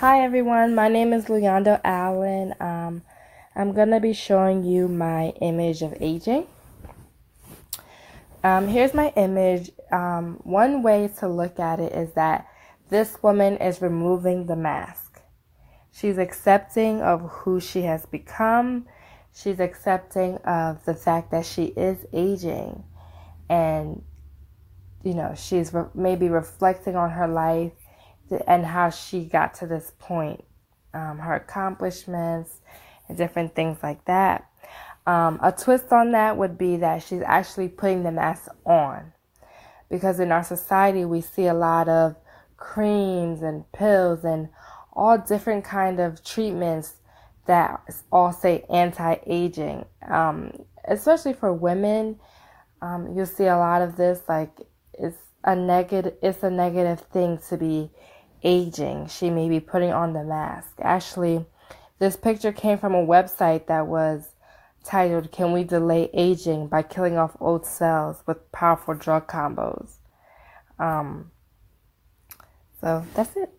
Hi everyone, my name is Luyando Allen. I'm gonna be showing you my image of aging. Here's my image. One way to look at it is that this woman is removing the mask. She's accepting of who she has become. She's accepting of the fact that she is aging, and she's maybe reflecting on her life and how she got to this point, her accomplishments and different things like that. A twist on that would be that she's actually putting the mask on, because in our society we see a lot of creams and pills and all different kind of treatments that all say anti-aging, especially for women. You'll see a lot of this, like it's a negative thing to be aging. She may be putting on the mask. Actually, this picture came from a website that was titled, "Can we delay aging by killing off old cells with powerful drug combos?" So that's it.